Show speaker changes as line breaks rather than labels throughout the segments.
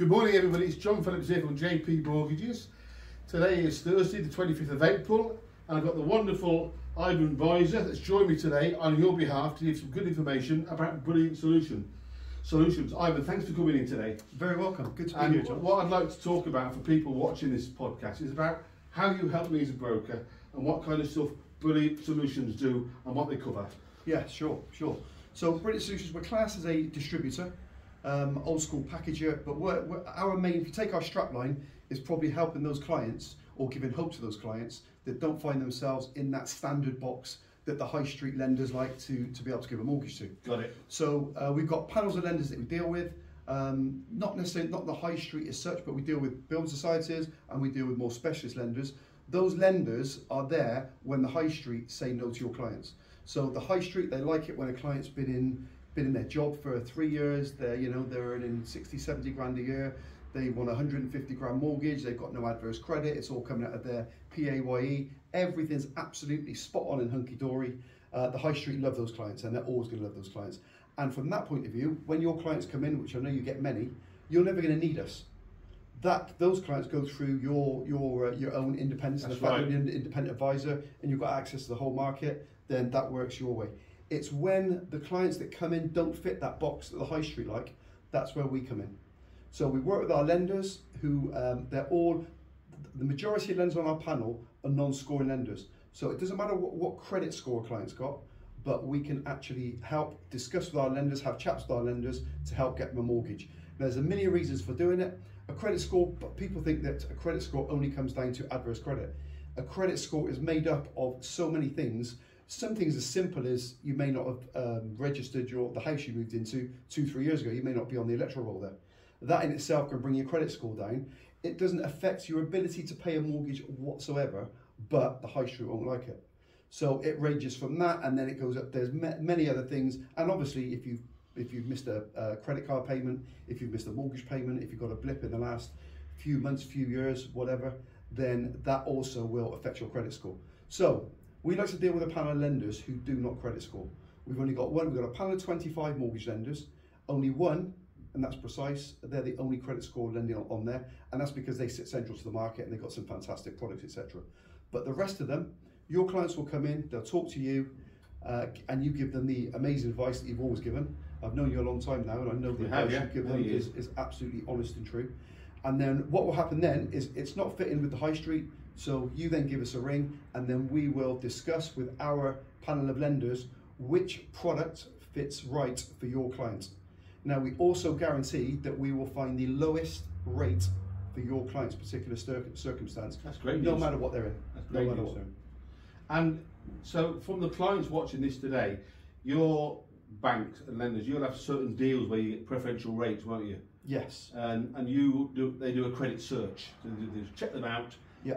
Good morning everybody, it's John Phillips here from JP Mortgages. Today is Thursday the 25th of April and I've got the wonderful Ivan Weiser that's joined me today on your behalf to give some good information about Brilliant Solutions. Ivan, thanks for coming in today.
Very welcome, good to be
and
here, John.
What I'd like to talk about for people watching this podcast is about how you help me as a broker and what kind of stuff Brilliant Solutions do and what they cover.
Yeah, sure. So Brilliant Solutions, we're classed as a distributor, old school packager, but our main, if you take our strapline, is probably helping those clients or giving hope to those clients that don't find themselves in that standard box that the high street lenders like to be able to give a mortgage to.
Got it.
So we've got panels of lenders that we deal with, not necessarily not the high street as such, but we deal with building societies and we deal with more specialist lenders. Those lenders are there when the high street say no to your clients. So the high street, they like it when a client's been in their job for 3 years, they're earning 60, 70 grand a year, they want a 150 grand mortgage, they've got no adverse credit, it's all coming out of their PAYE, everything's absolutely spot on and hunky-dory. The high street love those clients and they're always going to love those clients. And from that point of view, when your clients come in, which I know you get many, you're never going to need us. Those clients go through your own independence. That's right. You're an independent advisor and you've got access to the whole market, then that works your way. It's when the clients that come in don't fit that box that the high street like, that's where we come in. So we work with our lenders who, the majority of lenders on our panel are non-scoring lenders. So it doesn't matter what credit score a client's got, but we can actually help discuss with our lenders, have chats with our lenders to help get them a mortgage. There's a million reasons for doing it. A credit score, but people think that a credit score only comes down to adverse credit. A credit score is made up of so many things. Some things as simple as you may not have registered the house you moved into 2-3 years ago. You may not be on the electoral roll there. That in itself can bring your credit score down. It doesn't affect your ability to pay a mortgage whatsoever, but the high street won't like it. So it ranges from that, and then it goes up. There's many other things, and obviously if you've missed a credit card payment, if you've missed a mortgage payment, if you've got a blip in the last few months, few years, whatever, then that also will affect your credit score. So we like to deal with a panel of lenders who do not credit score. We've only got one. We've got a panel of 25 mortgage lenders, only one, and that's Precise. They're the only credit score lending on there, and that's because they sit central to the market and they've got some fantastic products, etc. But the rest of them, your clients will come in, they'll talk to you, and you give them the amazing advice that you've always given. I've known you a long time now, and I know the advice you give them is absolutely honest and true. And then what will happen then is it's not fitting with the high street, so you then give us a ring, and then we will discuss with our panel of lenders which product fits right for your client. Now, we also guarantee that we will find the lowest rate for your client's particular circumstance.
That's great
no
news.
matter what they're in.
That's great
no matter
news.
what they're in.
And so from the clients watching this today, your banks and lenders, you'll have certain deals where you get preferential rates, won't you?
Yes.
And they do a credit search. So they check them out.
Yeah.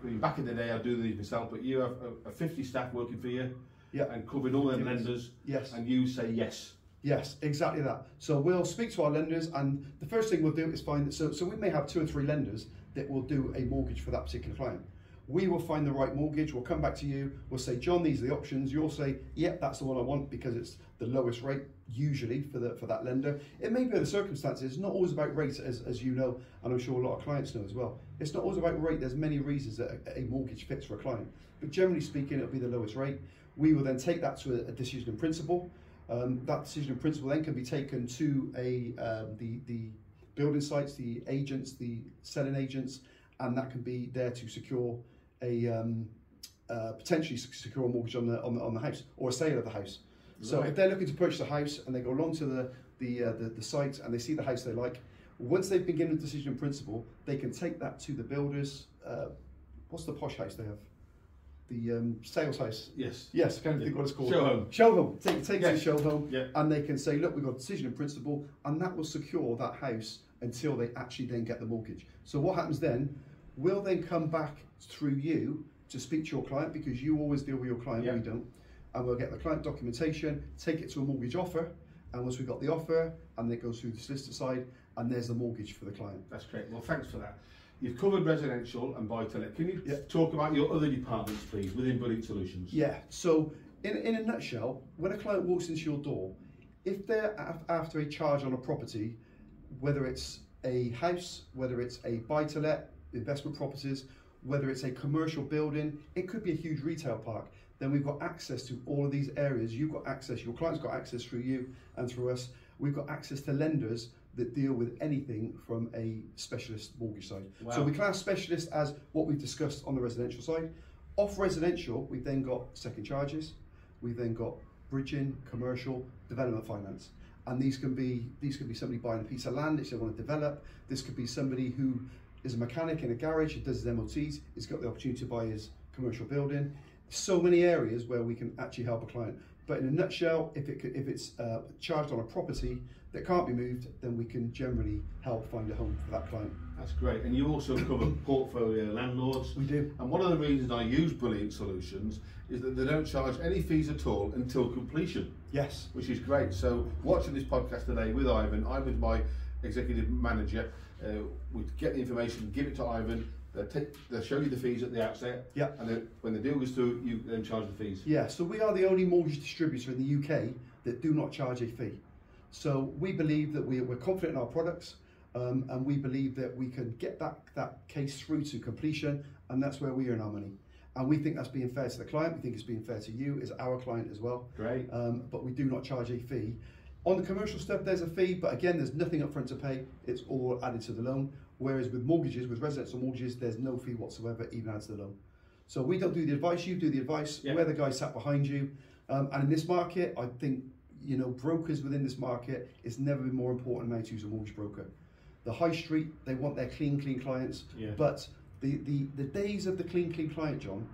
Back in the day, I'd do these myself, but you have a 50 staff working for you,
yeah,
and covering all them lenders.
Yes.
And you say yes.
Yes, exactly that. So we'll speak to our lenders, and the first thing we'll do is find that. So we may have 2 or 3 lenders that will do a mortgage for that particular client. We will find the right mortgage. We'll come back to you. We'll say, John, these are the options. You'll say, yep, that's the one I want because it's the lowest rate usually for that lender. It may be the circumstances. It's not always about rate, as you know, and I'm sure a lot of clients know as well. It's not always about rate. There's many reasons that a mortgage fits for a client, but generally speaking, it'll be the lowest rate. We will then take that to a decision in principle. That decision in principle then can be taken to the building sites, the agents, the selling agents, and that can be there to secure potentially secure a mortgage on the house or a sale of the house. Right. So if they're looking to purchase a house and they go along to the site and they see the house they like, once they've been given a decision in principle, they can take that to the builders. What's the posh house they have? The sales house.
Yes.
Yes, I can't think what it's called.
Show home.
Show home. Take it to show home,
yeah.
And they can say, look, we've got a decision in principle, and that will secure that house until they actually then get the mortgage. So what happens then? We'll then come back through you to speak to your client because you always deal with your client, yeah. We don't. And we'll get the client documentation, take it to a mortgage offer, and once we've got the offer, and it goes through the solicitor side, and there's the mortgage for the client.
That's great. Well, thanks for that. You've covered residential and buy-to-let. Can you talk about your other departments, please, within Brilliant Solutions?
Yeah. So, in a nutshell, when a client walks into your door, if they're after a charge on a property, whether it's a house, whether it's a buy-to-let, investment properties, whether it's a commercial building, it could be a huge retail park, then we've got access to all of these areas. You've got access, your client's got access through you and through us. We've got access to lenders that deal with anything from a specialist mortgage side.
Wow.
So we class specialist as what we've discussed on the residential side. Off residential, we've then got second charges, we've then got bridging, commercial, development finance. And these can be somebody buying a piece of land that they want to develop. This could be somebody who is a mechanic in a garage who does his MOTs. He's got the opportunity to buy his commercial building. So many areas where we can actually help a client. But in a nutshell, if it's charged on a property that can't be moved, then we can generally help find a home for that client.
That's great. And you also cover portfolio landlords.
We do.
And one of the reasons I use Brilliant Solutions is that they don't charge any fees at all until completion.
Yes.
Which is great. So watching this podcast today with Ivan, Ivan's my executive manager. We get the information, give it to Ivan. They'll show you the fees at the outset.
Yeah.
And then when the deal goes through, you then charge the fees.
Yeah. So we are the only mortgage distributor in the UK that do not charge a fee. So we believe that we're confident in our products, and we believe that we can get that case through to completion, and that's where we earn our money. And we think that's being fair to the client. We think it's being fair to you as our client as well.
Great.
But we do not charge a fee. On the commercial stuff, there's a fee, but again, there's nothing up front to pay. It's all added to the loan. Whereas with mortgages, with residential mortgages, there's no fee whatsoever, even added to the loan. So we don't do the advice, you do the advice.
Yeah.
We're the guy sat behind you. And in this market, I think, brokers within this market, it's never been more important now to use a mortgage broker. The high street, they want their clean clients.
Yeah.
But the days of the clean client, John,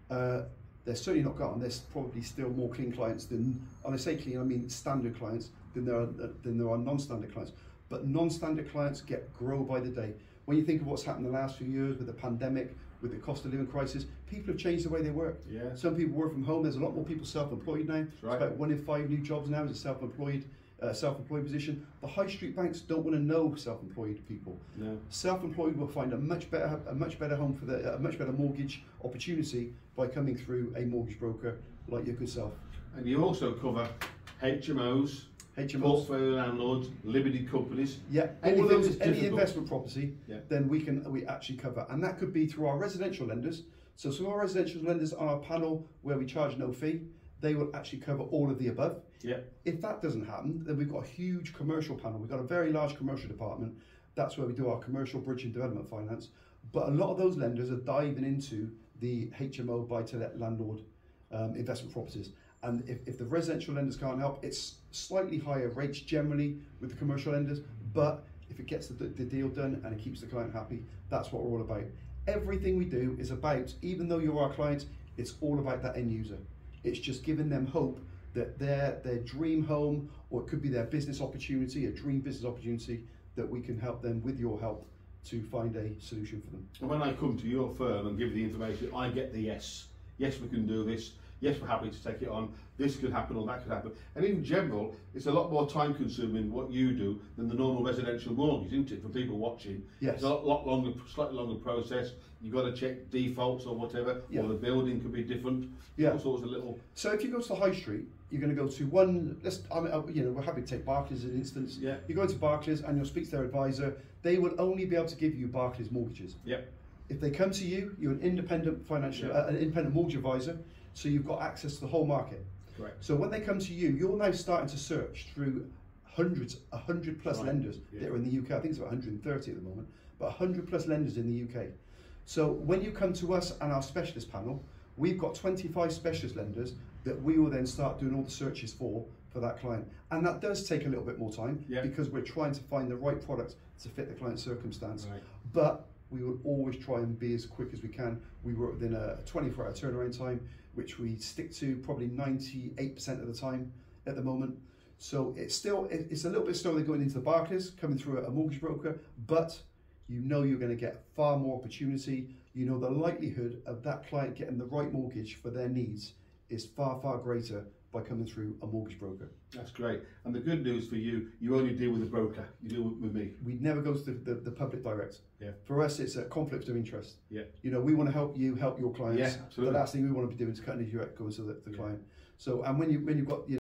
they're certainly not gone. There's probably still more clean clients than, and I say clean, I mean standard clients, than there are non-standard clients. But non-standard clients grow by the day. When you think of what's happened in the last few years with the pandemic, with the cost of living crisis, people have changed the way they work.
Yeah.
Some people work from home. There's a lot more people self-employed now.
That's right.
It's about 1 in 5 new jobs now is a self-employed position. The high street banks don't want to know self-employed people.
No.
Self-employed will find a much better home for a much better mortgage opportunity by coming through a mortgage broker like your good self.
And you also cover HMOs, portfolio landlords, limited companies.
Yeah,
Anything
all those,
that's
any
difficult.
investment property,
Yeah.
then we actually cover, and that could be through our residential lenders. So some of our residential lenders on our panel where we charge no fee, they will actually cover all of the above.
Yeah.
If that doesn't happen, then we've got a huge commercial panel. We've got a very large commercial department. That's where we do our commercial bridge and development finance. But a lot of those lenders are diving into the HMO buy-to-let landlord investment properties. And if the residential lenders can't help, it's slightly higher rates generally with the commercial lenders. But if it gets the deal done and it keeps the client happy, that's what we're all about. Everything we do is about, even though you're our client, it's all about that end user. It's just giving them hope that their dream home, or it could be their business opportunity, a dream business opportunity, that we can help them with your help to find a solution for them.
And when I come to your firm and give the information, I get the yes. Yes, we can do this. Yes, we're happy to take it on. This could happen or that could happen. And in general, it's a lot more time consuming what you do than the normal residential mortgage, isn't it? For people watching,
Yes.
It's a lot longer, slightly longer process. You've got to check defaults or whatever,
Yeah.
or the building could be different.
Yeah.
All sorts of little.
So if you go to the high street, you're going to go to one. We're happy to take Barclays as an instance.
Yeah.
You go into Barclays and you'll speak to their advisor. They will only be able to give you Barclays mortgages.
Yep.
If they come to you, you're an independent an independent mortgage advisor, so you've got access to the whole market.
Correct.
So when they come to you, you're now starting to search through 100 plus
Right.
lenders that are in the UK. I think it's about 130 at the moment, but 100 plus lenders in the UK. So when you come to us and our specialist panel, we've got 25 specialist lenders that we will then start doing all the searches for that client. And that does take a little bit more time because we're trying to find the right product to fit the client's circumstance.
Right.
But we will always try and be as quick as we can. We work within a 24-hour turnaround time, which we stick to probably 98% of the time at the moment. So it's a little bit slower than going into the Barclays, coming through a mortgage broker, but you know you're going to get far more opportunity. You know the likelihood of that client getting the right mortgage for their needs is far, far greater by coming through a mortgage broker.
That's great. And the good news for you, you only deal with a broker. You deal with me.
We never go to the public direct.
Yeah.
For us, it's a conflict of interest.
Yeah.
You know, we want to help you help your clients.
Yeah, absolutely.
The last thing we want to be doing is cutting your going to the client. So, and when you've got